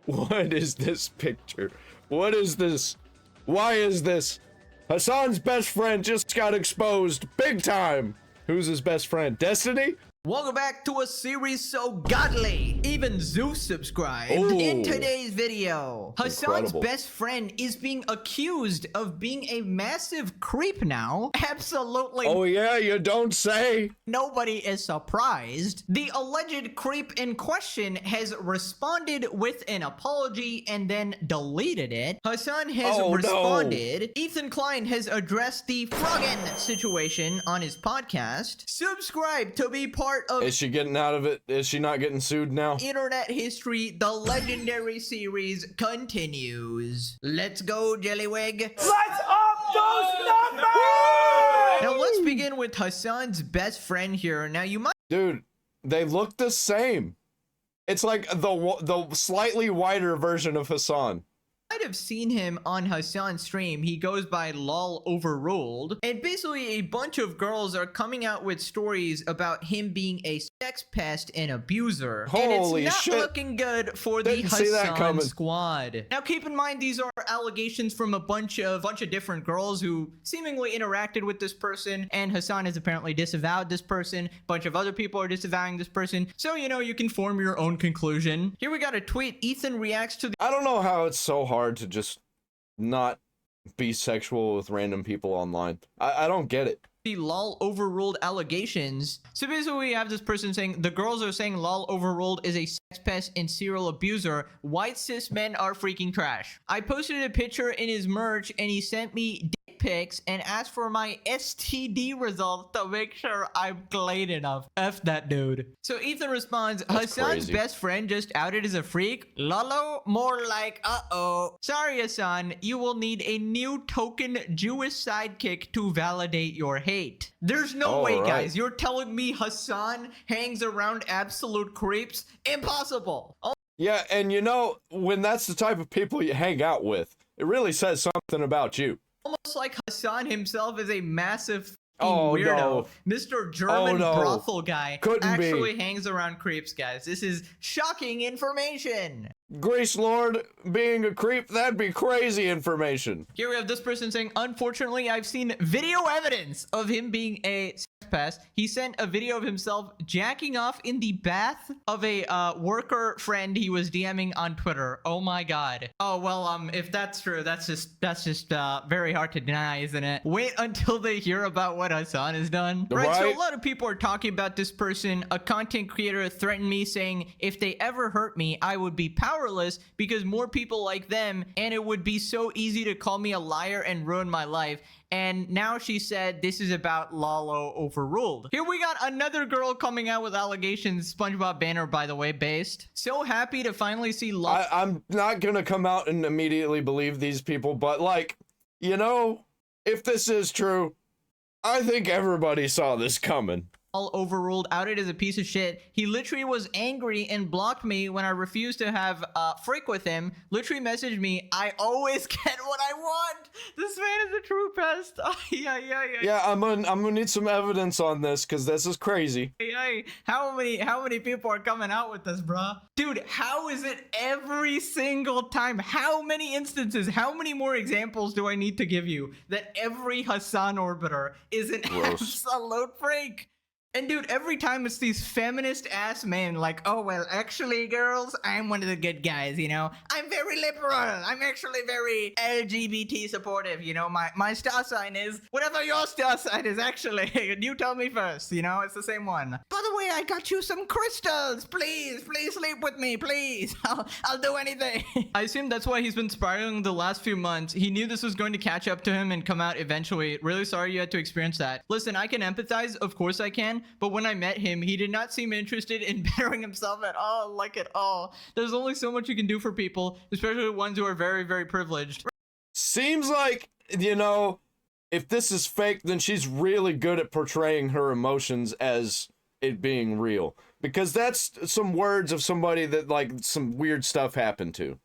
What is this picture? What is this? Why is this? Hasan's best friend just got exposed big time. Who's his best friend? Destiny? Welcome back to a series so godly, even Zeus subscribed. Ooh. In today's video, Hasan's Incredible. best friend is being accused of being a massive creep now. Absolutely. Oh yeah, you don't say. Nobody is surprised. The alleged creep in question has responded with an apology and then deleted it. Hasan has responded. No. Ethan Klein has addressed the Froggen situation on his podcast. Subscribe to be part of... Is she getting out of it? Is she not getting sued now? Internet history, the legendary series continues. Let's go, Jellywig. Let's up those numbers! Now let's begin with Hasan's best friend here. Now you might... Dude, they look the same. It's like the slightly wider version of Hasan. Might have seen him on Hasan's stream. He goes by lol overruled, and basically a bunch of girls are coming out with stories about him being a sex pest and abuser. Holy and it's not shit. looking good for the Didn't see that Hasan coming. squad. Now keep in mind these are allegations from a bunch of different girls who seemingly interacted with this person, and Hasan has apparently disavowed this person. A bunch of other people are disavowing this person, so you know you can form your own conclusion. Here we got a tweet. Ethan reacts to the... I don't know how it's so hard to just not be sexual with random people online. I don't get it. The lol overruled allegations. So basically we have this person saying the girls are saying lol overruled is a sex pest and serial abuser. White cis men are freaking trash. I posted a picture in his merch and he sent me dick pics and asked for my STD results to make sure I'm clean enough. F that dude. So Ethan responds, That's Hasan's crazy. best friend just outed as a freak. Lolo, more like uh-oh. Sorry Hasan, you will need a new token Jewish sidekick to validate your hate. There's no way, guys. You're telling me Hasan hangs around absolute creeps? Impossible. Yeah, and you know, when that's the type of people you hang out with, it really says something about you. Almost like Hasan himself is a massive Oh, weirdo. no. Mr. German no. brothel guy Couldn't actually be. hangs around creeps, guys. This is shocking information. Grease Lord being a creep, that'd be crazy information. Here we have this person saying, unfortunately, I've seen video evidence of him being a sex pest. He sent a video of himself jacking off in the bath of a worker friend he was DMing on Twitter. Oh my god. Oh, well, if that's true, that's just very hard to deny, isn't it? Wait until they hear about what Hasan has done. Right, so a lot of people are talking about this person. A content creator threatened me saying, if they ever hurt me, I would be powerless because more people like them, and it would be so easy to call me a liar and ruin my life. And now she said this is about Lalo overruled. Here we got another girl coming out with allegations. SpongeBob banner, by the way, based. So happy to finally see Lalo. I'm not gonna come out and immediately believe these people, but like, you know, if this is true, I think everybody saw this coming. Overruled, outed as a piece of shit. He literally was angry and blocked me when I refused to have freak with him. Literally messaged me, I always get what I want. This man is a true pest. Yeah, I'm gonna need some evidence on this because this is crazy. How many people are coming out with this, bruh? Dude, how is it every single time? How many instances, how many more examples do I need to give you that every Hasan orbiter is an absolute freak? And dude, every time it's these feminist ass men like, oh, well, actually, girls, I'm one of the good guys, you know? I'm very liberal. I'm actually very LGBT supportive, you know? My star sign is whatever your star sign is, actually. You tell me first, you know? It's the same one. By the way, I got you some crystals. Please sleep with me, please. I'll do anything. I assume that's why he's been spiraling the last few months. He knew this was going to catch up to him and come out eventually. Really sorry you had to experience that. Listen, I can empathize. Of course I can. But when I met him, he did not seem interested in bettering himself at all, like at all. There's only so much you can do for people, especially ones who are very, very privileged. Seems like, you know, if this is fake, then she's really good at portraying her emotions as it being real. Because that's some words of somebody that, like, some weird stuff happened to.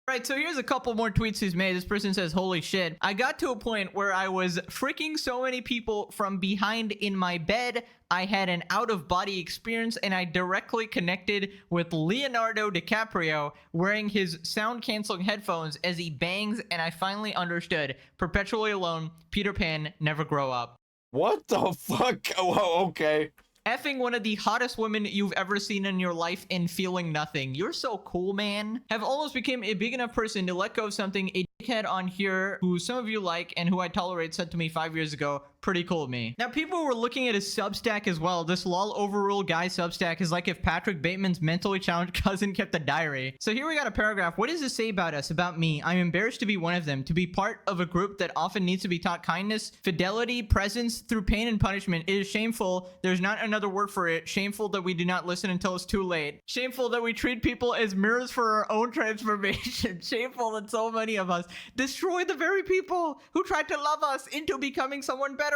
Right, so here's a couple more tweets he's made. This person says, holy shit. I got to a point where I was freaking so many people from behind in my bed. I had an out-of-body experience, and I directly connected with Leonardo DiCaprio wearing his sound-canceling headphones as he bangs, and I finally understood. Perpetually alone, Peter Pan, never grow up. What the fuck? Oh, okay. Effing one of the hottest women you've ever seen in your life and feeling nothing. You're so cool, man. Have almost become a big enough person to let go of something a dickhead on here who some of you like and who I tolerate said to me 5 years ago. Pretty cool of me. Now, people were looking at his Substack as well. This lol overrule guy Substack is like if Patrick Bateman's mentally challenged cousin kept a diary. So here we got a paragraph. What does this say about us, about me? I'm embarrassed to be one of them, to be part of a group that often needs to be taught kindness, fidelity, presence through pain and punishment. It is shameful. There's not another word for it. Shameful that we do not listen until it's too late. Shameful that we treat people as mirrors for our own transformation. Shameful that so many of us destroy the very people who tried to love us into becoming someone better.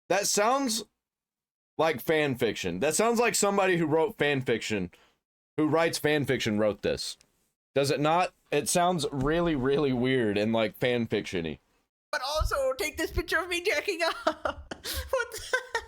That sounds like fan fiction. That sounds like somebody who wrote fan fiction, who writes fan fiction, wrote this. Does it not? It sounds really, really weird and like fan fiction-y. But also, take this picture of me jacking up. What the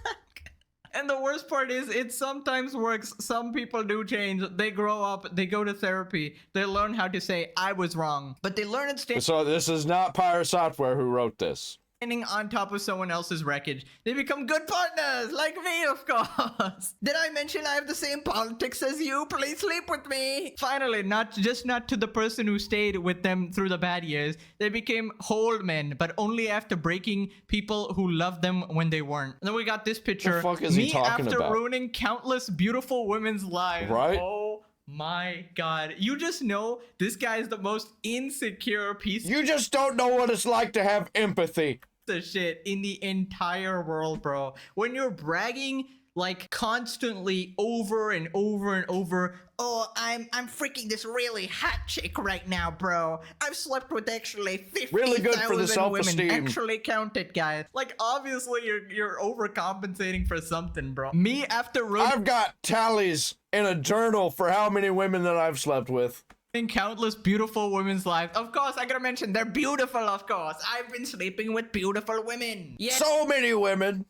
heck? And the worst part is, it sometimes works. Some people do change. They grow up. They go to therapy. They learn how to say, I was wrong. But they learn it So this is not Pirate Software who wrote this. standing on top of someone else's wreckage. They become good partners, like me, of course. Did I mention I have the same politics as you? Please sleep with me. Finally, not to the person who stayed with them through the bad years. They became whole men, but only after breaking people who loved them when they weren't. And then we got this picture. The fuck is he talking after about? ruining countless beautiful women's lives. Right? Oh my god. You just know this guy is the most insecure piece You just don't know what it's like to have empathy. of shit in the entire world, bro. When you're bragging like constantly over and over and over, oh, I'm freaking this really hot chick right now, bro. I've slept with actually 50,000 Really good for the women. self-esteem. Actually count it, guys. Like, obviously you're overcompensating for something, bro. Me after I've got tallies in a journal for how many women that I've slept with. in countless beautiful women's lives. Of course, I gotta mention, they're beautiful, of course. I've been sleeping with beautiful women. Yes. So many women.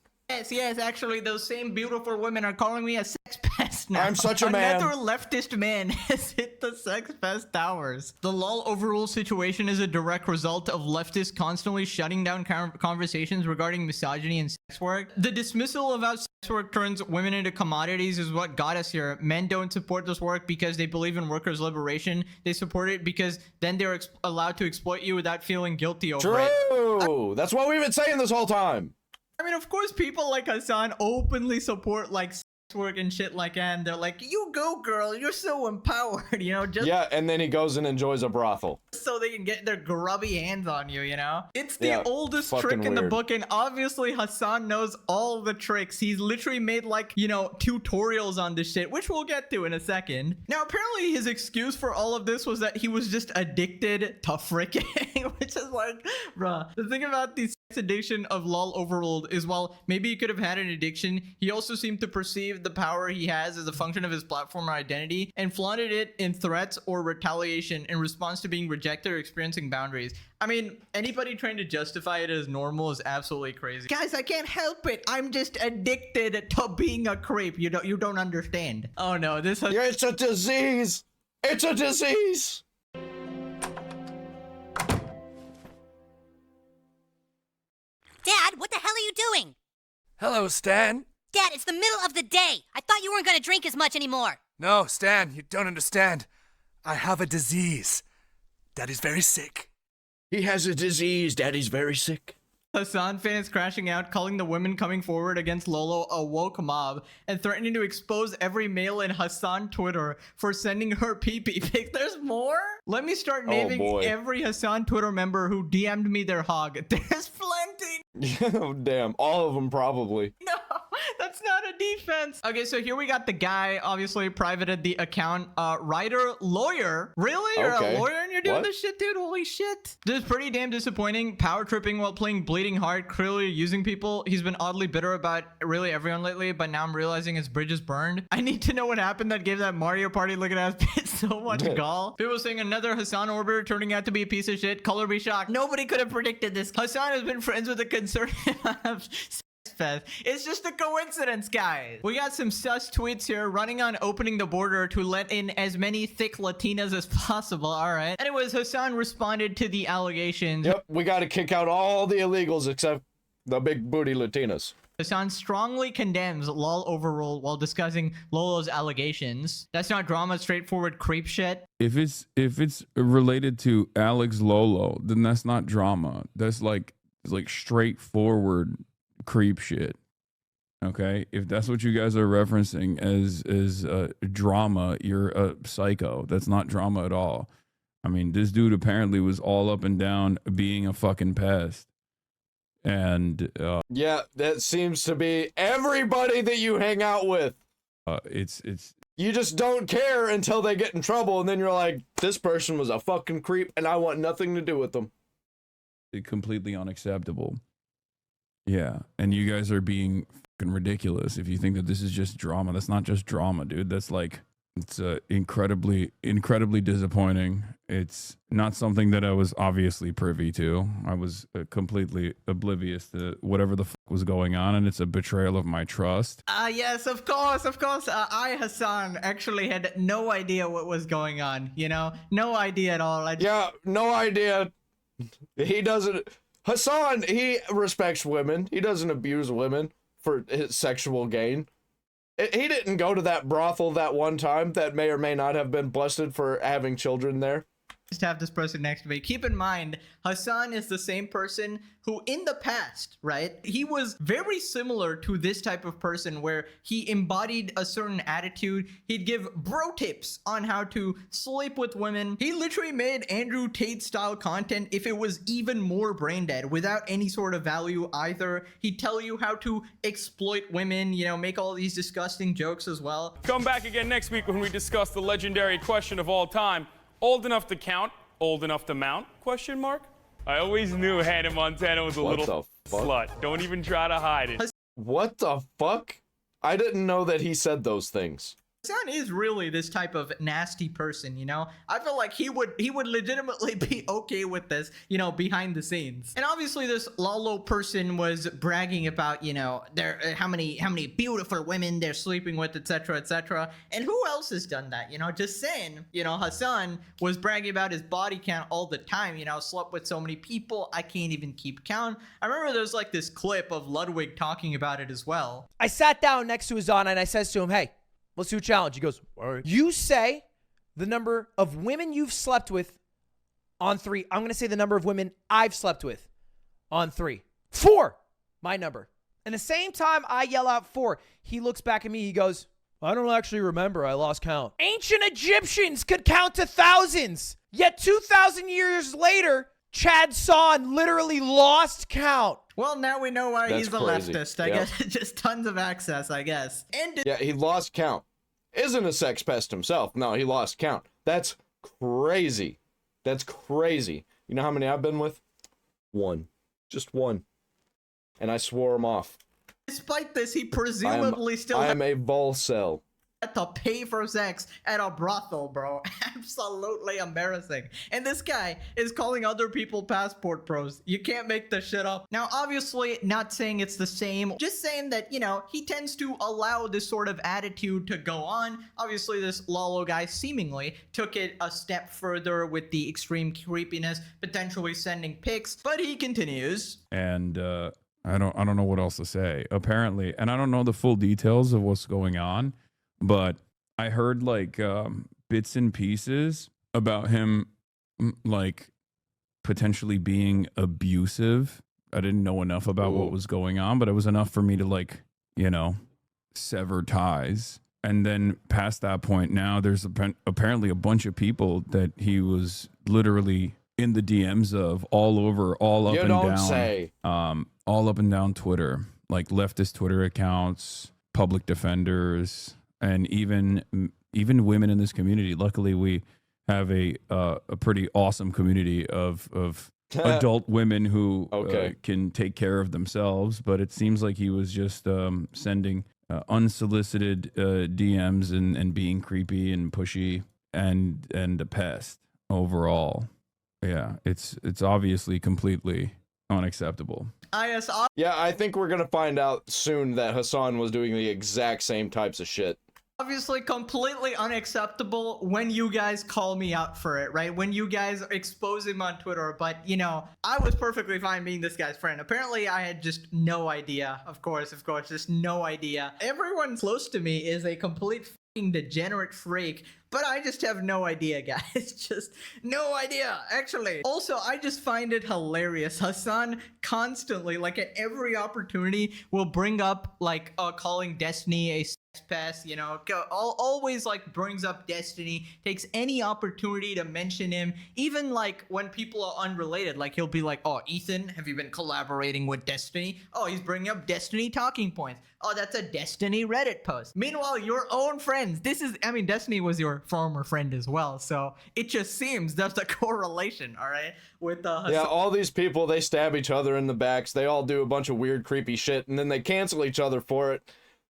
Yes, actually, those same beautiful women are calling me a sex pest now. I'm such a man. Another leftist man has hit the sex pest towers. The lol overrule situation is a direct result of leftists constantly shutting down conversations regarding misogyny and sex work. The dismissal of how sex work turns women into commodities is what got us here. Men don't support this work because they believe in workers' liberation. They support it because then they're allowed to exploit you without feeling guilty over it. True. That's what we've been saying this whole time. I mean, of course, people like Hasan openly support like sex work and shit like that, and they're like, you go, girl, you're so empowered, you know, just Yeah, and then he goes and enjoys a brothel. so they can get their grubby hands on you, you know? It's the Yeah, oldest fucking trick in the weird. book, and obviously Hasan knows all the tricks. He's literally made like, you know, tutorials on this shit, which we'll get to in a second. Now, apparently his excuse for all of this was that he was just addicted to fricking, which is like, bruh. The thing about the sex addiction of LOL Overruled is, while maybe he could have had an addiction, he also seemed to perceive the power he has as a function of his platform or identity and flaunted it in threats or retaliation in response to being rejected or experiencing boundaries. I mean, anybody trying to justify it as normal is absolutely crazy. Guys, I can't help it. I'm just addicted to being a creep. You don't understand. Oh no, this has Yeah, it's a disease. It's a disease. Dad, what the hell are you doing? Hello, Stan. Dad, it's the middle of the day. I thought you weren't gonna drink as much anymore. No, Stan, you don't understand. I have a disease. Daddy's very sick. He has a disease. Daddy's very sick. Hasan fan is crashing out, calling the women coming forward against Lolo a woke mob, and threatening to expose every male in Hasan Twitter for sending her pee-pee pics. There's more? Let me start naming boy. every Hasan Twitter member who DM'd me their hog. There's plenty. Oh, damn. All of them probably. No, that's That's not a defense. Okay, so here we got the guy, obviously privated the account. Writer, lawyer. Really? You're Okay. a lawyer and you're doing What? this shit, dude? Holy shit. This is pretty damn disappointing. Power tripping while playing Bleeding Heart, clearly using people. He's been oddly bitter about really everyone lately, but now I'm realizing his bridge is burned. I need to know what happened that gave that Mario Party looking ass bitch so much gall. People saying another Hasan orbiter turning out to be a piece of shit. Color be shocked. Nobody could have predicted this. Hasan has been friends with a conservative amount of fest. It's just a coincidence, guys. We got some sus tweets here running on opening the border to let in as many thick Latinas as possible. All right. Anyways, Hasan responded to the allegations. Yep, we got to kick out all the illegals except the big booty Latinas. Hasan strongly condemns LOL overrule while discussing Lolo's allegations. That's not drama, straightforward creep shit. If it's related to Alex Lolo, then that's not drama. That's like straightforward creep shit. Okay, if that's what you guys are referencing as drama, you're a psycho. That's not drama at all. I mean, this dude apparently was all up and down being a fucking pest. And Yeah, that seems to be everybody that you hang out with. it's You just don't care until they get in trouble, and then you're like, this person was a fucking creep, and I want nothing to do with them. completely unacceptable. Yeah, and you guys are being fucking ridiculous if you think that this is just drama. That's not just drama, dude. That's like, it's incredibly disappointing. It's not something that I was obviously privy to. I was completely oblivious to whatever the fuck was going on, and it's a betrayal of my trust. Yes, of course. I, Hasan, actually had no idea what was going on, you know? No idea at all. Yeah, no idea. He doesn't... Hasan, he respects women. He doesn't abuse women for his sexual gain. He didn't go to that brothel that one time that may or may not have been busted for having children there. Just have this person next to me. Keep in mind, Hasan is the same person who in the past, right? He was very similar to this type of person where he embodied a certain attitude. He'd give bro tips on how to sleep with women. He literally made Andrew Tate style content if it was even more brain dead without any sort of value either. He'd tell you how to exploit women, you know, make all these disgusting jokes as well. Come back again next week when we discuss the legendary question of all time. Old enough to count, old enough to mount? Question mark? I always knew Hannah Montana was a What little the fuck? slut. Don't even try to hide it. What the fuck? I didn't know that he said those things. Hasan is really this type of nasty person, you know? I feel like he would legitimately be okay with this, you know, behind the scenes. And obviously this Lalo person was bragging about, you know, how many beautiful women they're sleeping with, etc., etc. And who else has done that? You know, just saying, you know, Hasan was bragging about his body count all the time, you know, slept with so many people, I can't even keep count. I remember there's like this clip of Ludwig talking about it as well. I sat down next to Hasan and I says to him, hey, let's do a challenge. He goes, all right. You say the number of women you've slept with on 3. I'm going to say the number of women I've slept with on 3. 4, my number. And the same time I yell out 4, he looks back at me. He goes, I don't actually remember. I lost count. Ancient Egyptians could count to thousands. Yet 2,000 years later, Chad Son literally lost count. Well, now we know why That's he's a crazy. leftist. I guess just tons of access, I guess. And Yeah, he lost count. Isn't a sex pest himself. No, he lost count. That's crazy. That's crazy. You know how many I've been with? 1. Just 1. And I swore him off. despite this, he presumably still I had am a volcel. to pay for sex at a brothel, bro. Absolutely embarrassing. And this guy is calling other people passport pros. You can't make this shit up. Now, obviously, not saying it's the same, just saying that, you know, he tends to allow this sort of attitude to go on. Obviously, this Lalo guy seemingly took it a step further with the extreme creepiness, potentially sending pics, but he continues. And I don't know what else to say. Apparently, and I don't know the full details of what's going on, but I heard like bits and pieces about him like potentially being abusive. I didn't know enough about what was going on, but it was enough for me to like, you know, sever ties. And then past that point now, there's apparently a bunch of people that he was literally in the DMs of all over, all up You and don't down. say. All up and down Twitter, like leftist Twitter accounts, public defenders, and even women in this community. Luckily, we have a pretty awesome community of adult women who can take care of themselves. But it seems like he was just sending unsolicited DMs and being creepy and pushy and a pest overall. Yeah, it's obviously completely unacceptable. Yeah, I think we're gonna find out soon that Hasan was doing the exact same types of shit. Obviously completely unacceptable when you guys call me out for it, right? When you guys expose him on Twitter, but you know, I was perfectly fine being this guy's friend. Apparently I had just no idea. Of course, just no idea. Everyone close to me is a complete fucking degenerate freak, but I just have no idea, guys. Just no idea, actually. Also, I just find it hilarious. Hasan constantly, like at every opportunity, will bring up like calling Destiny a sex pest, you know, always like brings up Destiny, takes any opportunity to mention him, even like when people are unrelated, like he'll be like, oh, Ethan, have you been collaborating with Destiny? Oh, he's bringing up Destiny talking points. Oh, that's a Destiny Reddit post. Meanwhile, your own friends, Destiny was your former friend as well, so it just seems there's a correlation, all right, with yeah, all these people, they stab each other in the backs, they all do a bunch of weird creepy shit, and then they cancel each other for it,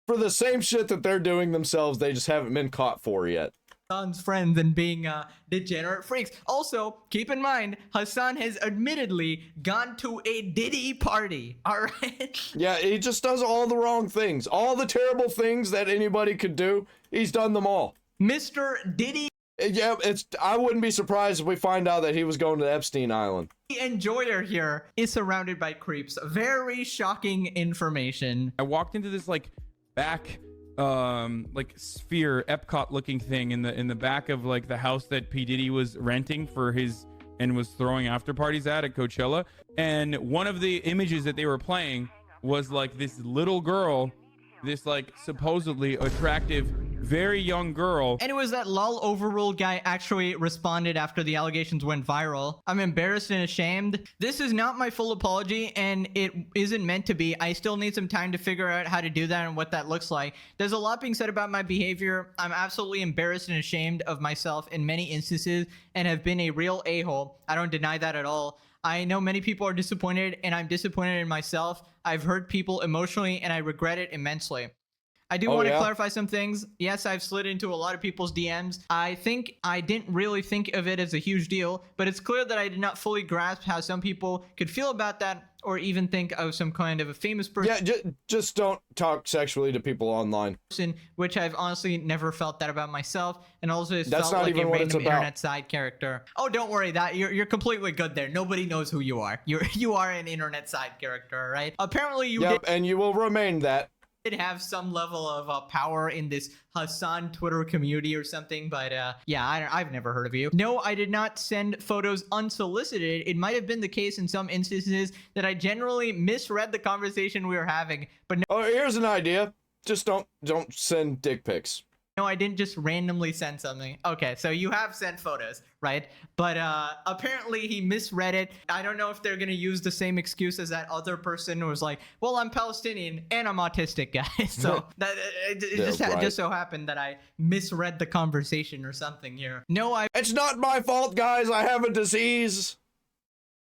for the same shit that they're doing themselves. They just haven't been caught for yet. Hasan's friends and being degenerate freaks. Also, keep in mind, Hasan has admittedly gone to a Diddy party, all right? Yeah, he just does all the wrong things, all the terrible things that anybody could do. He's done them all. Mr. Diddy. Yeah, I wouldn't be surprised if we find out that he was going to Epstein Island. Enjoyer here is surrounded by creeps. Very shocking information. I walked into this like back like sphere Epcot looking thing in the back of like the house that P. Diddy was renting for his and was throwing after parties at Coachella, and one of the images that they were playing was like this little girl, this like supposedly attractive very young girl. And it was that lol overruled guy actually responded after the allegations went viral. I'm embarrassed and ashamed. This is not my full apology, and it isn't meant to be. I still need some time to figure out how to do that and what that looks like. There's a lot being said about my behavior. I'm absolutely embarrassed and ashamed of myself in many instances and have been a real a-hole. I don't deny that at all. I know many people are disappointed, and I'm disappointed in myself. I've hurt people emotionally, and I regret it immensely. I do want to clarify some things. Yes, I've slid into a lot of people's DMs. I think I didn't really think of it as a huge deal, but it's clear that I did not fully grasp how some people could feel about that, or even think of some kind of a famous person. Yeah, just don't talk sexually to people online. Which I've honestly never felt that about myself, and also it's That's felt not like even a what random it's about. internet side character. Oh, don't worry, that you're completely good there. Nobody knows who you are. You are an internet side character, right? Apparently you did. And you will remain that. Did have some level of power in this Hasan Twitter community or something, but yeah, I've never heard of you. No, I did not send photos unsolicited. It might have been the case in some instances that I generally misread the conversation we were having, but no. Oh, here's an idea. Just don't send dick pics. No, I didn't just randomly send something. Okay, so you have sent photos, right? But apparently he misread it. I don't know if they're gonna use the same excuse as that other person who was like, well, I'm Palestinian and I'm autistic, guys. So that it just so happened that I misread the conversation or something here. No, It's not my fault, guys. I have a disease.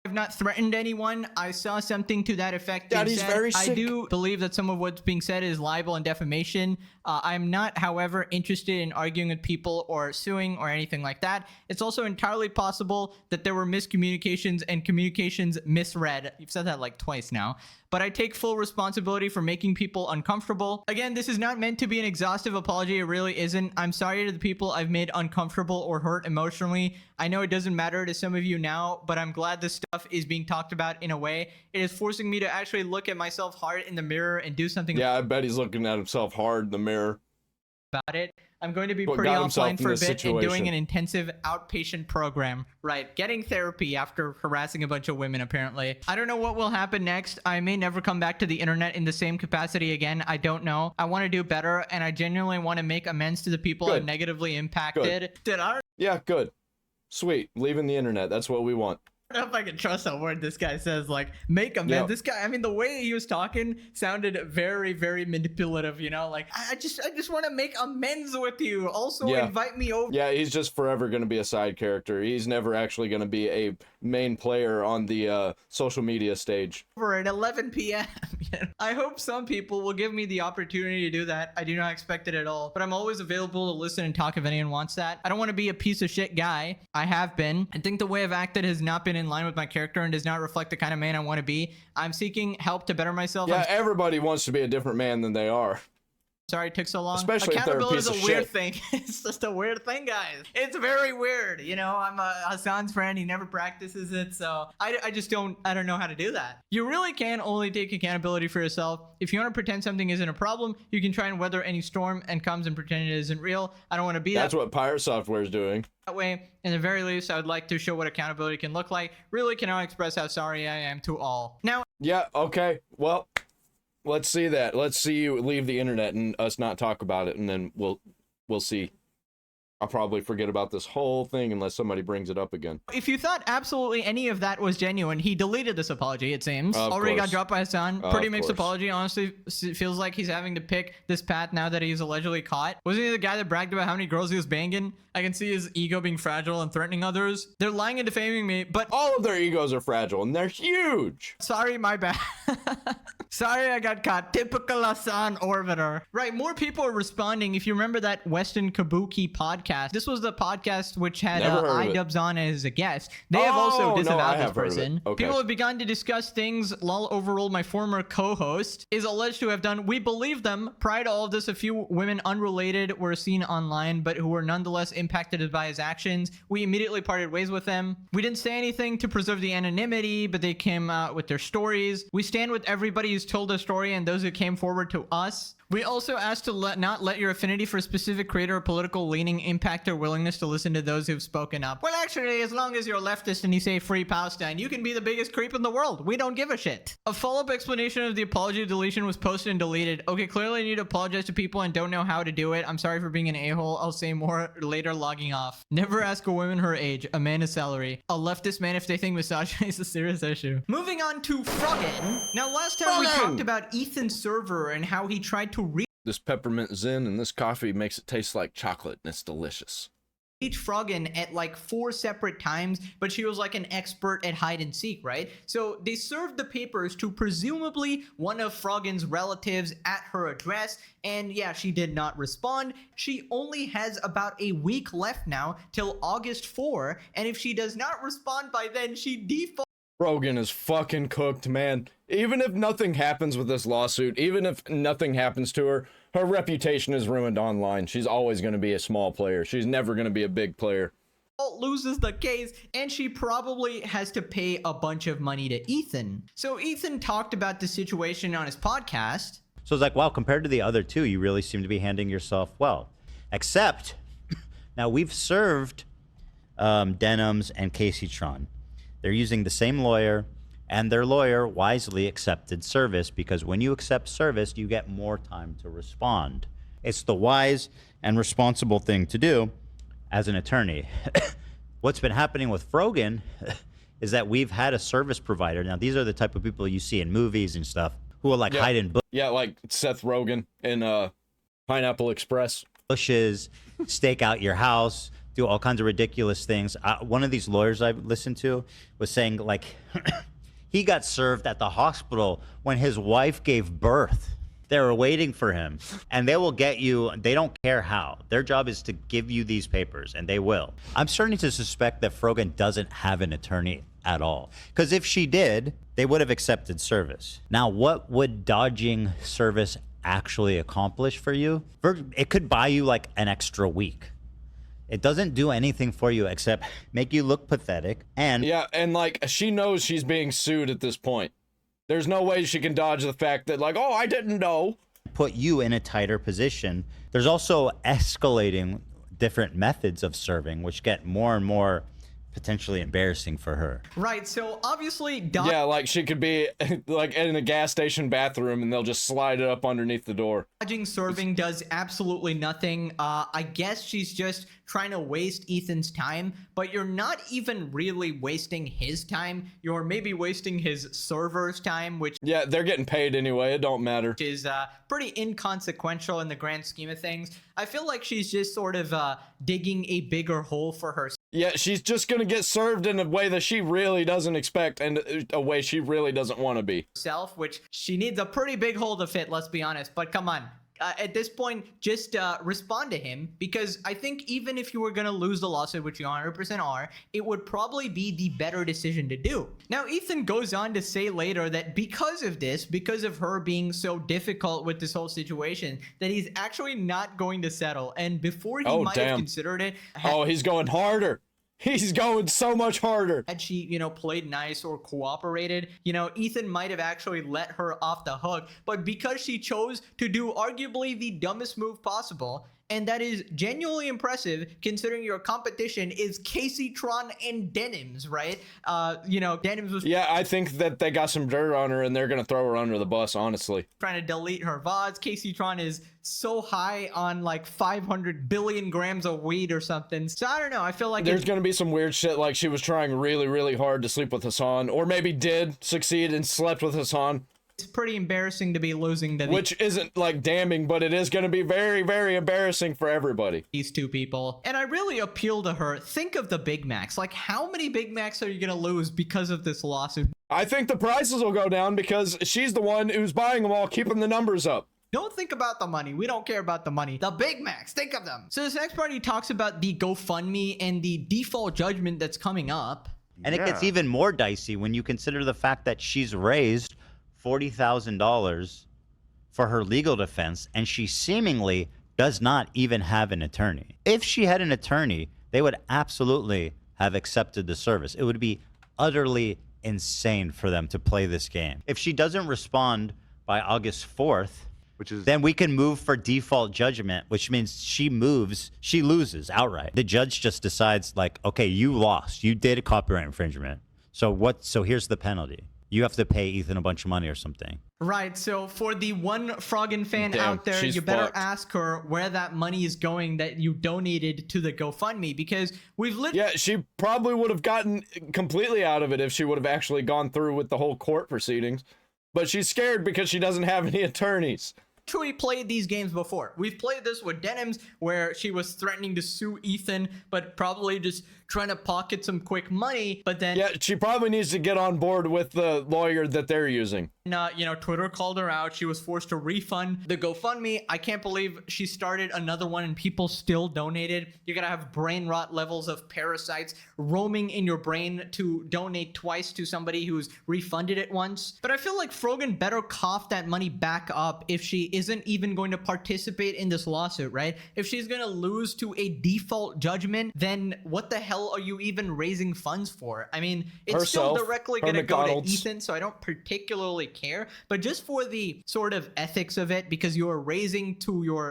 I've not threatened anyone. I saw something to that effect. Daddy's very sick. I do believe that some of what's being said is libel and defamation. I'm not, however, interested in arguing with people or suing or anything like that. It's also entirely possible that there were miscommunications and communications misread. You've said that like twice now. But I take full responsibility for making people uncomfortable. Again, this is not meant to be an exhaustive apology. It really isn't. I'm sorry to the people I've made uncomfortable or hurt emotionally. I know it doesn't matter to some of you now, but I'm glad this stuff is being talked about in a way. It is forcing me to actually look at myself hard in the mirror and do something. Yeah, I bet he's looking at himself hard in the mirror about it. I'm going to be pretty offline for a bit and doing an intensive outpatient program, right? Getting therapy after harassing a bunch of women, apparently. I don't know what will happen next. I may never come back to the internet in the same capacity again. I don't know. I want to do better, and I genuinely want to make amends to the people I've negatively impacted. Yeah, good. Sweet. Leaving the internet. That's what we want. I don't know if I can trust a word this guy says, like, make amends. Yeah. This guy, I mean, the way he was talking sounded very, very manipulative, you know? Like, I just want to make amends with you. Also, Yeah. invite me over. Yeah, he's just forever going to be a side character. He's never actually going to be a main player on the social media stage. At 11 p.m. You know? I hope some people will give me the opportunity to do that. I do not expect it at all, but I'm always available to listen and talk if anyone wants that. I don't want to be a piece of shit guy. I have been. I think the way I've acted has not been in line with my character and does not reflect the kind of man I want to be. I'm seeking help to better myself. Yeah, I'm everybody wants to be a different man than they are. sorry it took so long. Especially if they're a Accountability piece is a of weird shit. thing. It's just a weird thing, guys. It's very weird. You know, I'm Hasan's friend. He never practices it, so I just don't know how to do that. You really can only take accountability for yourself. If you want to pretend something isn't a problem, you can try and weather any storm and comes and pretend it isn't real. I don't want to be That's that what Pirate Software is doing. way. In the very least, I would like to show what accountability can look like. Really cannot express how sorry I am to all. Now, Yeah, okay. Well, let's see that. Let's see you leave the internet and us not talk about it, and then we'll see. I'll probably forget about this whole thing unless somebody brings it up again. if you thought absolutely any of that was genuine, he deleted this apology, it seems. Of Already got course. dropped by Hasan. Of Pretty mixed course. apology. Honestly, feels like he's having to pick this path now that he's allegedly caught. Wasn't he the guy that bragged about how many girls he was banging? I can see his ego being fragile and threatening others. They're lying and defaming me, but All of their egos are fragile, and they're huge. sorry, my bad. Sorry, I got caught. Typical Hasan Orbiter. Right, more people are responding. If you remember that Weston Kabuki podcast, this was the podcast which had Never heard of it. iDubbbz on as a guest. They have Oh, also no, I disavowed this have heard of it. person. Okay. People have begun to discuss things Lol overruled my former co-host is alleged to have done. We believe them. Prior to all of this, a few women unrelated were seen online, but who were nonetheless impacted by his actions. We immediately parted ways with them. We didn't say anything to preserve the anonymity, but they came out with their stories. We stand with everybody who's told a story and those who came forward to us. We also asked to not let your affinity for a specific creator or political leaning impact their willingness to listen to those who've spoken up. Well, actually, as long as you're leftist and you say free Palestine, you can be the biggest creep in the world. We don't give a shit. A follow-up explanation of the apology deletion was posted and deleted. Okay, clearly I need to apologize to people and don't know how to do it. I'm sorry for being an a-hole. I'll say more later logging off. Never ask a woman her age, a man his salary. A leftist man if they think misogyny is a serious issue. Moving on to Froggen. Now, last time we Froggen! talked about Ethan's server and how he tried to This peppermint zen and this coffee makes it taste like chocolate, and it's delicious. reach Froggen at like 4 separate times, but she was like an expert at hide and seek, right? So they served the papers to presumably one of Froggen's relatives at her address, and yeah, she did not respond. She only has about a week left now till August 4, and if she does not respond by then, she defaults. Rogan is fucking cooked, man. Even if nothing happens with this lawsuit, even if nothing happens to her, her reputation is ruined online. She's always going to be a small player. She's never going to be a big player. Loses the case, and she probably has to pay a bunch of money to Ethan. So Ethan talked about the situation on his podcast. So it's like, wow, compared to the other two, you really seem to be handling yourself well. Except, now we've served Denims and Casey Tron. They're using the same lawyer, and their lawyer wisely accepted service because when you accept service, you get more time to respond. It's the wise and responsible thing to do as an attorney. What's been happening with Froggen is that we've had a service provider. Now, these are the type of people you see in movies and stuff who will like hide in Yeah, like Seth Rogen in Pineapple Express. bushes, stake out your house, do all kinds of ridiculous things. One of these lawyers I listened to was saying, like, he got served at the hospital when his wife gave birth. They were waiting for him, and they will get you. They don't care how. Their job is to give you these papers, and they will. I'm starting to suspect that Froggen doesn't have an attorney at all, because if she did, they would have accepted service. Now, what would dodging service actually accomplish for you? It could buy you like an extra week. It doesn't do anything for you except make you look pathetic. And Yeah, and like she knows she's being sued at this point. There's no way she can dodge the fact that like, oh, I didn't know. put you in a tighter position. There's also escalating different methods of serving, which get more and more potentially embarrassing for her. Right, so obviously Yeah, like she could be like in a gas station bathroom and they'll just slide it up underneath the door. dodging serving does absolutely nothing. I guess she's just trying to waste Ethan's time, but you're not even really wasting his time. You're maybe wasting his server's time, which Yeah, they're getting paid anyway. It don't matter. is pretty inconsequential in the grand scheme of things. I feel like she's just sort of digging a bigger hole for herself. Yeah, she's just gonna get served in a way that she really doesn't expect and a way she really doesn't want to be. Which she needs a pretty big hole to fit, let's be honest. But come on. At this point, just respond to him, because I think even if you were going to lose the lawsuit, which you 100% are, it would probably be the better decision to do. Now, Ethan goes on to say later that because of this, because of her being so difficult with this whole situation, that he's actually not going to settle. And before he might have considered it... Oh, he's going harder. He's going so much harder. Had she, played nice or cooperated, Ethan might have actually let her off the hook. But because she chose to do arguably the dumbest move possible, and that is genuinely impressive considering your competition is Casey Tron and Denims, right? Denims was... Yeah, I think that they got some dirt on her and they're going to throw her under the bus, honestly. Trying to delete her VODs. Casey Tron is so high on like 500 billion grams of weed or something. So I don't know. I feel like there's going to be some weird shit like she was trying really, really hard to sleep with Hasan, or maybe did succeed and slept with Hasan. It's pretty embarrassing to be losing to which isn't like damning, but it is going to be very, very embarrassing for everybody. These two people. And I really appeal to her. Think of the Big Macs. Like, how many Big Macs are you going to lose because of this lawsuit? I think the prices will go down because she's the one who's buying them all, keeping the numbers up. Don't think about the money. We don't care about the money. The Big Macs, think of them. So this next part, he talks about the GoFundMe and the default judgment that's coming up. And it gets even more dicey when you consider the fact that she's raised $40,000 for her legal defense, and she seemingly does not even have an attorney. If she had an attorney, they would absolutely have accepted the service. It would be utterly insane for them to play this game. If she doesn't respond by August 4th, then we can move for default judgment, which means she loses outright. The judge just decides, like, okay, you lost. You did a copyright infringement. So here's the penalty. You have to pay Ethan a bunch of money or something. Right, so for the one Froggen fan out there, you better ask her where that money is going that you donated to the GoFundMe, because we've Yeah, she probably would have gotten completely out of it if she would have actually gone through with the whole court proceedings. But she's scared because she doesn't have any attorneys. We played these games before. We've played this with Denims, where she was threatening to sue Ethan, but probably just trying to pocket some quick money. But then, yeah, she probably needs to get on board with the lawyer that they're using. Twitter called her out. She was forced to refund the GoFundMe. I can't believe she started another one and people still donated. You're gonna have brain rot levels of parasites roaming in your brain to donate twice to somebody who's refunded it once. But I feel like Froggen better cough that money back up if she isn't even going to participate in this lawsuit, right? If she's gonna lose to a default judgment, then what the hell are you even raising funds for? I mean, it's still directly gonna go to Ethan, so I don't particularly care, but just for the sort of ethics of it, because you're raising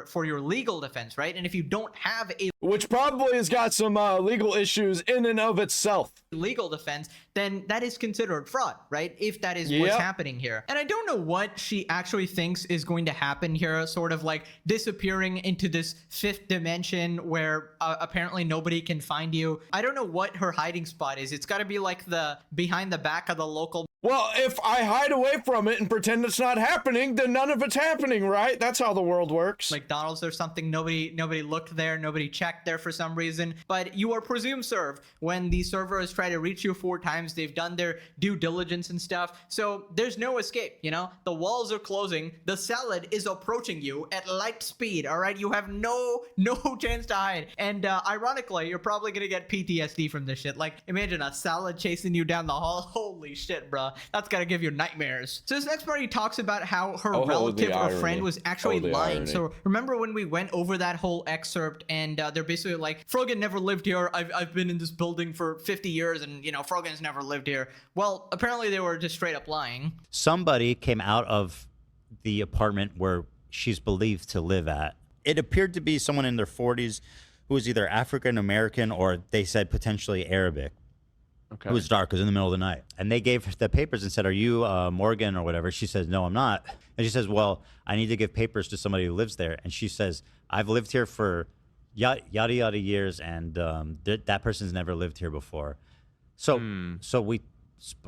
for your legal defense, right? And if you don't have a which probably has got some legal issues in and of itself, legal defense, then that is considered fraud, right? If that is what's happening here. And I don't know what she actually thinks is going to happen here, sort of like disappearing into this fifth dimension where apparently nobody can find you. I don't know what her hiding spot is. It's got to be like the behind the back of the local. Well, if I hide away from it and pretend it's not happening, then none of it's happening, right? That's how the world works. McDonald's or something. Nobody looked there. Nobody checked there for some reason. But you are presumed served when the server has tried to reach you 4 times. They've done their due diligence and stuff. So there's no escape, The walls are closing. The salad is approaching you at light speed, all right? You have no chance to hide. And ironically, you're probably going to get PTSD from this shit. Like, imagine a salad chasing you down the hall. Holy shit, bro. That's gotta give you nightmares. So this next part, he talks about how her relative or friend was actually lying. So remember when we went over that whole excerpt, and they're basically like, Froggen never lived here. I've been in this building for 50 years, and Froggen's never lived here. Well, apparently they were just straight up lying. Somebody came out of the apartment where she's believed to live at. It appeared to be someone in their 40s who was either African American or they said potentially Arabic. Okay. It was dark. It was in the middle of the night. And they gave her the papers and said, are you Morgan or whatever? She says, no, I'm not. And she says, well, I need to give papers to somebody who lives there. And she says, I've lived here for yada, yada years, and that person's never lived here before. So,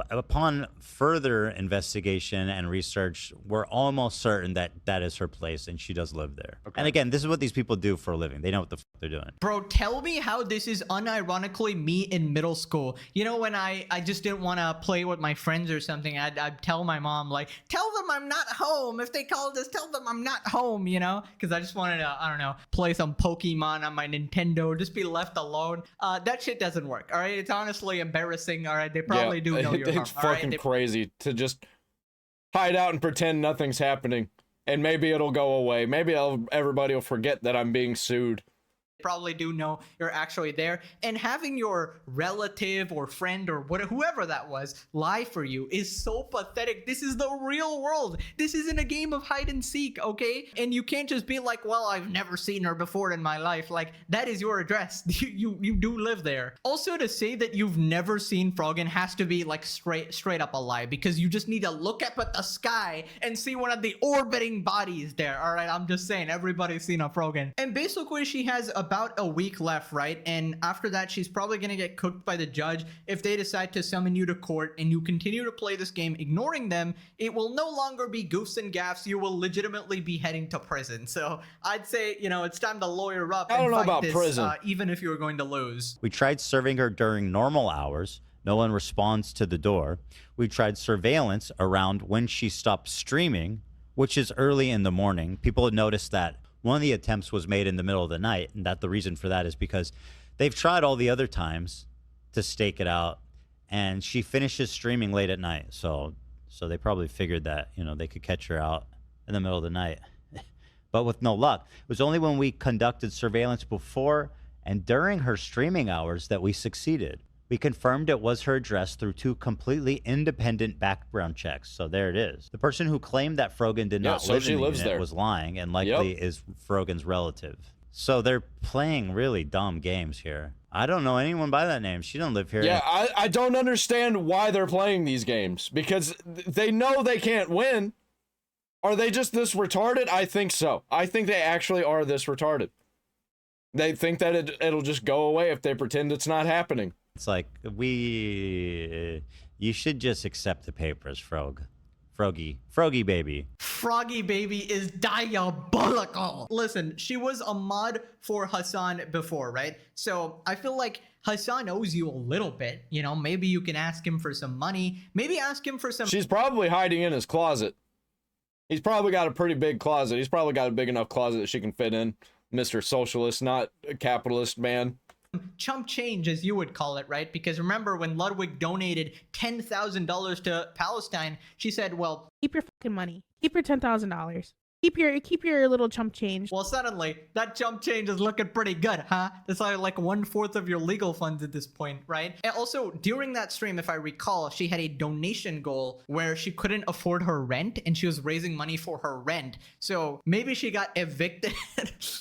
upon further investigation and research, we're almost certain that that is her place and she does live there. Okay. And again, this is what these people do for a living. They know what the fuck they're doing. Bro, tell me how this is unironically me in middle school. You know, when I just didn't want to play with my friends or something, I'd tell my mom, like, tell them I'm not home. If they call this, tell them I'm not home, you know? Because I just wanted to, I don't know, play some Pokemon on my Nintendo, just be left alone. That shit doesn't work, all right? It's honestly embarrassing, all right? They probably do know you're It's home, all right? fucking crazy to just hide out and pretend nothing's happening. And maybe it'll go away. Maybe everybody will forget that I'm being sued. Probably do know you're actually there, and having your relative or friend or whoever that was lie for you is so pathetic. This is the real world. This isn't a game of hide and seek, okay? And you can't just be like, well, I've never seen her before in my life. Like, that is your address. You do live there. Also, to say that you've never seen Frogan has to be like straight up a lie, because you just need to look up at the sky and see one of the orbiting bodies there. All right, I'm just saying, everybody's seen a Frogan. And basically, she has about a week left, right? And after that, she's probably gonna get cooked by the judge if they decide to summon you to court and you continue to play this game ignoring them. It will no longer be goofs and gaffs. You will legitimately be heading to prison. So I'd say, you know, it's time to lawyer up. I don't and know fight about this, prison. even if you were going to lose. We tried serving her during normal hours. No one responds to the door. We tried surveillance around when she stopped streaming, which is early in the morning. People had noticed that one of the attempts was made in the middle of the night, and that the reason for that is because they've tried all the other times to stake it out, and she finishes streaming late at night. So they probably figured that, you know, they could catch her out in the middle of the night. But with no luck. It was only when we conducted surveillance before and during her streaming hours that we succeeded. We confirmed it was her address through 2 completely independent background checks. So there it is. The person who claimed that Frogan did not live in the unit was lying and likely is Frogan's relative. So they're playing really dumb games here. I don't know anyone by that name. She don't live here. Yeah, I don't understand why they're playing these games, because they know they can't win. Are they just this retarded? I think so. I think they actually are this retarded. They think that it'll just go away if they pretend it's not happening. It's like, you should just accept the papers, Froggy baby. Froggy baby is diabolical. Listen, she was a mod for Hasan before, right? So I feel like Hasan owes you a little bit. You know, maybe you can ask him for some money. Maybe ask him for some... She's probably hiding in his closet. He's probably got a pretty big closet. He's probably got a big enough closet that she can fit in. Mr. Socialist, not a capitalist man. Chump change, as you would call it, right? Because remember when Ludwig donated $10,000 to Palestine, she said, well, keep your fucking money. Keep your $10,000. Keep your little chump change. Well, suddenly that chump change is looking pretty good, huh? It's like 1/4 of your legal funds at this point, right? And also, during that stream, if I recall, she had a donation goal where she couldn't afford her rent and she was raising money for her rent. So maybe she got evicted.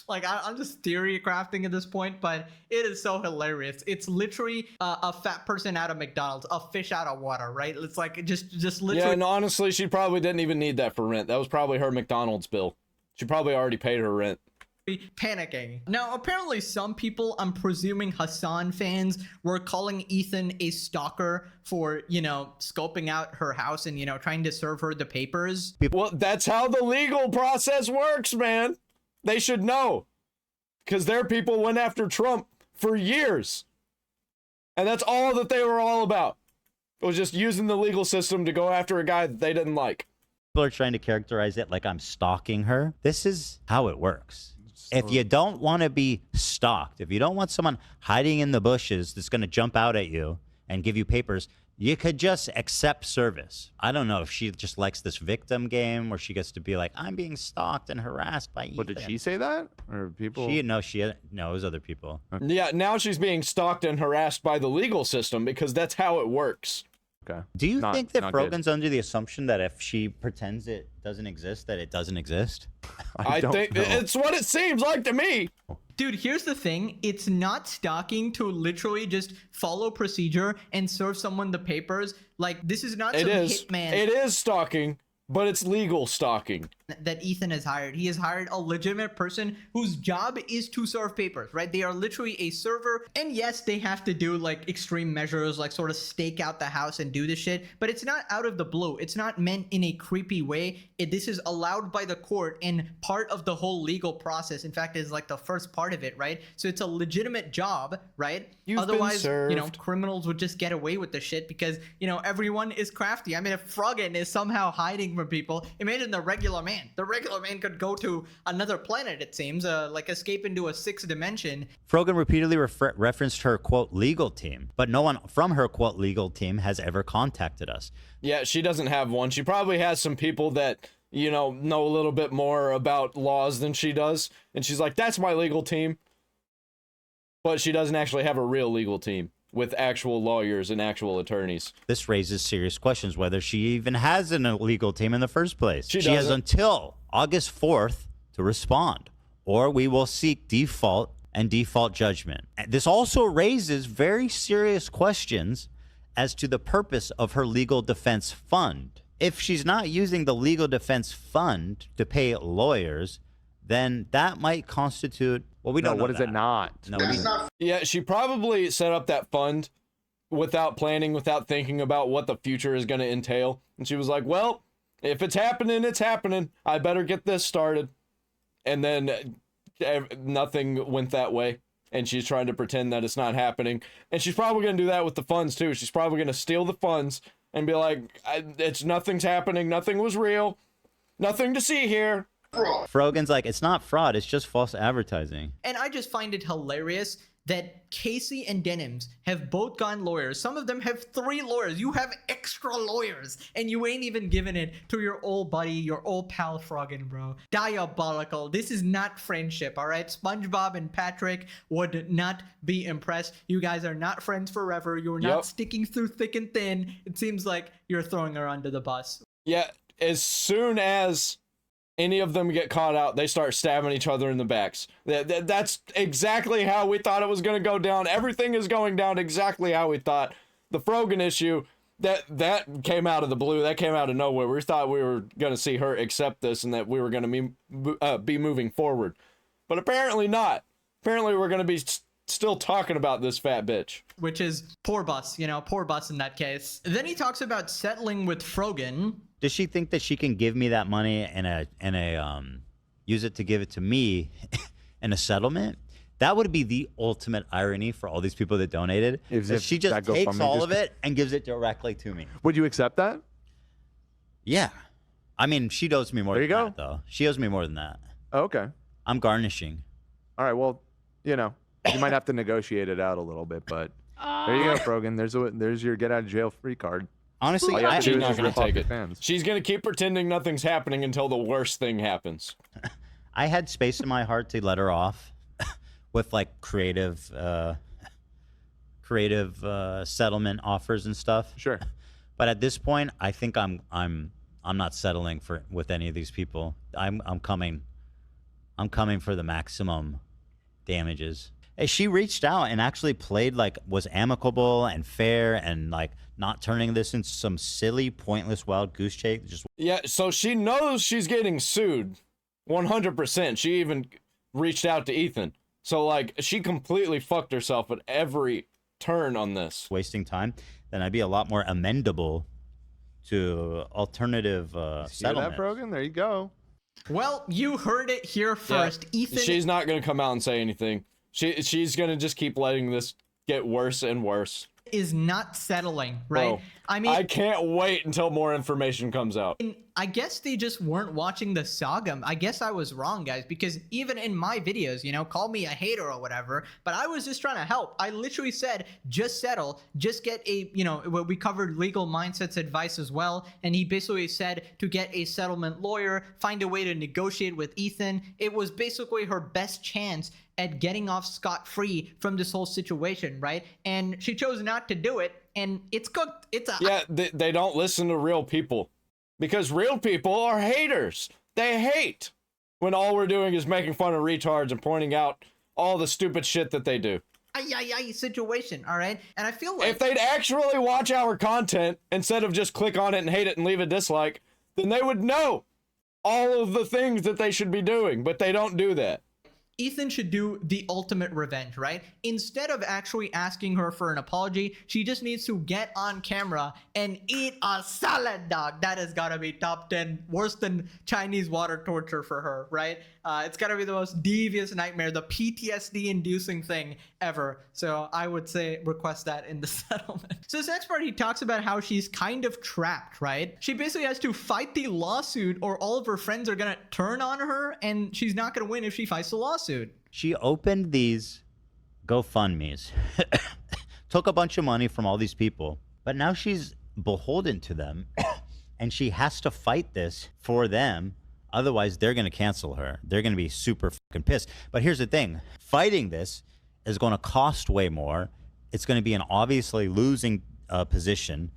Like, I'm just theory crafting at this point, but it is so hilarious. It's literally a fat person out of McDonald's, a fish out of water, right? It's like just literally. Yeah, and honestly, she probably didn't even need that for rent. That was probably her McDonald's bill. She probably already paid her rent. Panicking. Now, apparently some people, I'm presuming Hasan fans, were calling Ethan a stalker for, you know, scoping out her house and, you know, trying to serve her the papers. Well, that's how the legal process works, man. They should know. Because their people went after Trump for years. And that's all that they were all about. It was just using the legal system to go after a guy that they didn't like. People are trying to characterize it like I'm stalking her. This is how it works. If you don't want to be stalked, if you don't want someone hiding in the bushes that's going to jump out at you and give you papers, you could just accept service. I don't know if she just likes this victim game where she gets to be like, I'm being stalked and harassed by Ethan. But did she say that? Or people? No, it was other people. Yeah, now she's being stalked and harassed by the legal system because that's how it works. Okay. Do you think that Frogan's under the assumption that if she pretends it doesn't exist, that it doesn't exist? I think it's what it seems like to me. Dude, here's the thing. It's not stalking to literally just follow procedure and serve someone the papers. Like, this is not It some is. hitman It is stalking, but it's legal stalking. that Ethan has hired. He has hired a legitimate person whose job is to serve papers, right? They are literally a server. And yes, they have to do like extreme measures, like sort of stake out the house and do this shit, but it's not out of the blue. It's not meant in a creepy way. This is allowed by the court and part of the whole legal process. In fact, it's like the first part of it, right? So it's a legitimate job, right? You've been Otherwise, you know, served. criminals would just get away with the shit because, you know, everyone is crafty. I mean, if Froggen is somehow hiding from people, imagine the regular man. The regular man could go to another planet, it seems, like escape into a sixth dimension. Frogan repeatedly referenced her, quote, legal team, but no one from her, quote, legal team has ever contacted us. Yeah, she doesn't have one. She probably has some people that, you know a little bit more about laws than she does. And she's like, that's my legal team. But she doesn't actually have a real legal team with actual lawyers and actual attorneys. This raises serious questions whether she even has an illegal team in the first place. She has doesn't. until August 4th to respond, or we will seek default and default judgment. This also raises very serious questions as to the purpose of her legal defense fund. If she's not using the legal defense fund to pay lawyers, then that might constitute, well, we don't know what is that. it not? No, Yeah, she probably set up that fund without planning, without thinking about what the future is going to entail. And she was like, well, if it's happening, it's happening. I better get this started. And then nothing went that way. And she's trying to pretend that it's not happening. And she's probably going to do that with the funds, too. She's probably going to steal the funds and be like, nothing's happening. Nothing was real. Nothing to see here. Frogan's like, it's not fraud, it's just false advertising. And I just find it hilarious that Casey and Denims have both gotten lawyers. Some of them have 3 lawyers. You have extra lawyers, and you ain't even giving it to your old buddy, your old pal Froggen, bro. Diabolical. This is not friendship, all right? SpongeBob and Patrick would not be impressed. You guys are not friends forever. You're not sticking through thick and thin. It seems like you're throwing her under the bus. Yeah, as soon as any of them get caught out, they start stabbing each other in the backs. That's exactly how we thought it was going to go down. Everything is going down exactly how we thought. The Froggen issue, that came out of the blue. That came out of nowhere. We thought we were going to see her accept this and that we were going to be moving forward. But apparently not. Apparently we're going to be still talking about this fat bitch. Which is poor bus, you know, poor bus in that case. Then he talks about settling with Froggen. Does she think that she can give me that money and use it to give it to me in a settlement? That would be the ultimate irony for all these people that donated. If she just takes all of it and gives it directly to me. Would you accept that? Yeah. I mean, she owes me more than that, though. She owes me more than that. Oh, okay. I'm garnishing. All right. Well, you know, you might have to negotiate it out a little bit, but there you go, Frogan. There's your get out of jail free card. Honestly, she's not going to take it. Fans. She's going to keep pretending nothing's happening until the worst thing happens. I had space in my heart to let her off with like creative settlement offers and stuff. Sure. But at this point, I think I'm not settling with any of these people. I'm coming for the maximum damages. Hey, she reached out and actually played like was amicable and fair and like not turning this into some silly, pointless, wild goose chase. Yeah, so she knows she's getting sued 100%. She even reached out to Ethan. So like she completely fucked herself at every turn on this. Wasting time, then I'd be a lot more amendable to alternative settlements. See that, Frogan? There you go. Well, you heard it here first. Yeah, Ethan. She's not going to come out and say anything. She's going to just keep letting this get worse and worse. Is not settling, right? Bro, I mean, I can't wait until more information comes out. I guess they just weren't watching the saga. I guess I was wrong, guys, because even in my videos, you know, call me a hater or whatever, but I was just trying to help. I literally said, just settle, just get a, you know, we covered legal mindsets advice as well. And he basically said to get a settlement lawyer, find a way to negotiate with Ethan. It was basically her best chance at getting off scot-free from this whole situation, right? And she chose not to do it, and it's cooked. Yeah, they don't listen to real people. Because real people are haters. They hate when all we're doing is making fun of retards and pointing out all the stupid shit that they do. Situation, all right? And I feel like If they'd actually watch our content instead of just click on it and hate it and leave a dislike, then they would know all of the things that they should be doing, but they don't do that. Ethan should do the ultimate revenge, right? Instead of actually asking her for an apology, she just needs to get on camera and eat a salad, dog. That has got to be top 10, worse than Chinese water torture for her, right? It's got to be the most devious nightmare, the PTSD-inducing thing ever. So I would say request that in the settlement. So this next part, he talks about how she's kind of trapped, right? She basically has to fight the lawsuit or all of her friends are going to turn on her and she's not going to win if she fights the lawsuit. She opened these GoFundMes, took a bunch of money from all these people, but now she's beholden to them and she has to fight this for them. Otherwise, they're going to cancel her. They're going to be super fucking pissed. But here's the thing. Fighting this is going to cost way more. It's going to be an obviously losing position.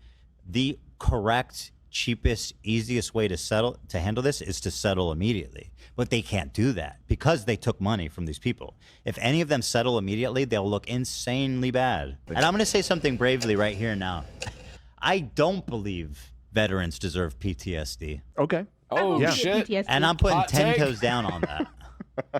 The correct, cheapest, easiest way to handle this is to settle immediately. But they can't do that because they took money from these people. If any of them settle immediately, they'll look insanely bad. And I'm going to say something bravely right here now. I don't believe veterans deserve PTSD. Okay. Oh, Yeah. shit. PTSD. And I'm putting Hot 10 take. toes down on that.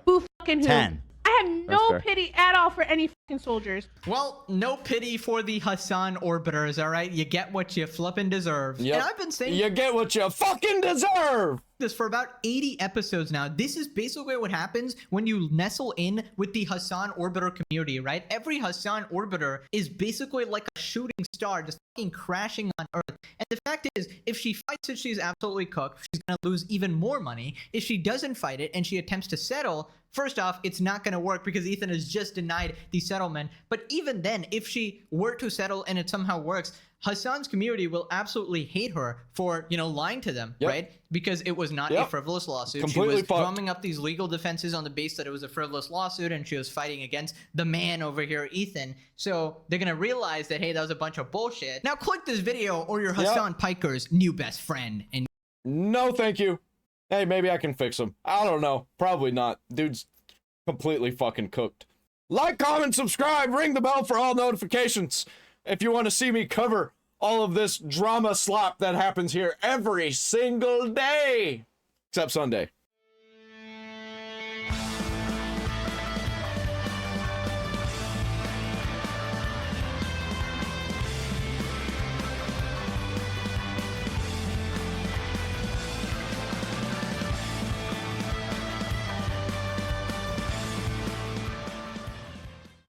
Who fucking who? 10. I have no fair. pity at all for any fucking soldiers. Well, no pity for the Hasan orbiters, all right? You get what you flippin' deserve. Yep. And I've been saying You get what you fucking deserve. this for about 80 episodes now. This is basically what happens when you nestle in with the Hasan orbiter community, right? Every Hasan orbiter is basically like a shooting star just fucking crashing on Earth. And the fact is, if she fights it, she's absolutely cooked. She's gonna lose even more money. If she doesn't fight it and she attempts to settle, first off, it's not going to work because Ethan has just denied the settlement. But even then, if she were to settle and it somehow works, Hasan's community will absolutely hate her for, lying to them, Yep. right? Because it was not a Yep. frivolous lawsuit. Completely she was fucked. drumming up these legal defenses on the base that it was a frivolous lawsuit and she was fighting against the man over here, Ethan. So they're going to realize that, hey, that was a bunch of bullshit. Now click this video or you're Yep. Hasan Piker's new best friend. And No, thank you. Hey, maybe I can fix him. I don't know. Probably not. Dude's completely fucking cooked. Like, comment, subscribe, ring the bell for all notifications if you want to see me cover all of this drama slop that happens here every single day. Except Sunday.